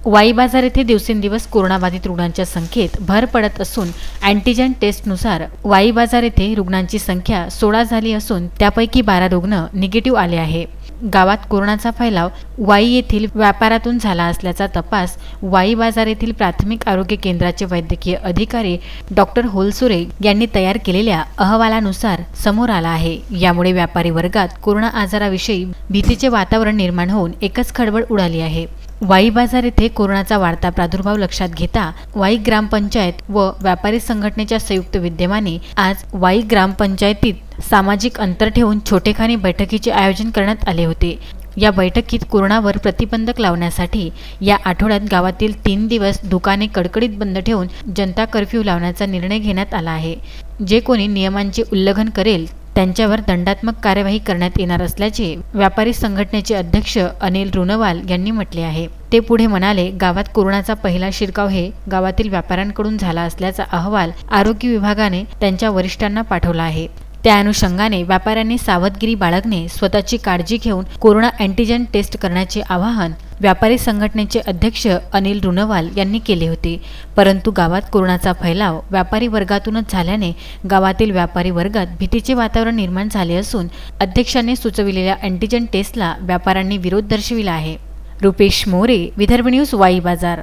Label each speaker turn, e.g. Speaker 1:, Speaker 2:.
Speaker 1: वाई बाजार येथे दिवसेंदिवस कोरोनाबाधित रुग्णांच्या संख्येत भर पडत असून अँटीजन टेस्टनुसार वाई बाजार येथे रुग्णांची संख्या 16 झाली असून त्यापैकी 12 रुग्ण निगेटिव्ह आले आहे। गावात कोरोनाचा फैलाव वाई येथील व्यापारातून झाला असल्याचा तपास वाई बाजार येथील प्राथमिक आरोग्य केंद्राचे वैद्यकीय अधिकारी डॉक्टर होलसुरे यांनी तयार केलेल्या अहवालानुसार समोर आला आहे। यामुळे व्यापारी वर्गात कोरोना आजाराविषयी भीतीचे वातावरण निर्माण होऊन एकच खळबळ उडाली आहे। वाई बाजार येथे कोरोनाचा वाढता प्रादुर्भाव लक्षात घेता वाई ग्रामपंचायत व व्यापारी संघटनेच्या संयुक्त विद्यमाने आज वाई ग्रामपंचायतीत सामाजिक अंतर ठेवून छोटेखानी बैठकीचे आयोजन करण्यात आले होते। या बैठकीत कोरोनावर प्रतिबंधक लावण्यासाठी या आठवड्यात गावातील 3 दिवस दुकाने कडकडीत बंद ठेवून जनता कर्फ्यू लावण्याचा निर्णय घेण्यात आला आहे। जे कोणी नियमांचे उल्लंघन करेल त्यांच्यावर दंडात्मक कार्यवाही करण्यात येणार असल्याचे व्यापारी संघटनेचे अध्यक्ष अनिल रुनवाल यांनी म्हटले आहे। ते पुढे म्हणाले, गावात कोरोनाचा पहिला शिरकाव हे गावातील व्यापाऱ्यांकडून झाला असल्याचा अहवाल आरोग्य विभागाने त्यांच्या वरिष्ठांना पाठवला आहे। त्या अनुषंगाने व्यापाऱ्यांनी सावधगिरी बाळगणे, स्वतःची काळजी घेऊन कोरोना अँटीजन टेस्ट करण्याचे आवाहन व्यापारी संघटनेचे अध्यक्ष अनिल रुनवाल यांनी केले होते। परंतु गावात कोरोनाचा फैलाव व्यापारी वर्गातूनच झाल्याने गावातील व्यापारी वर्गात भीतीचे वातावरण निर्माण झाले असून अध्यक्षांनी सुचविलेल्या अँटीजन टेस्टला व्यापाऱ्यांनी विरोध दर्शविला आहे। रुपेश मोरे, विदर्भ न्यूज, वाई बाजार।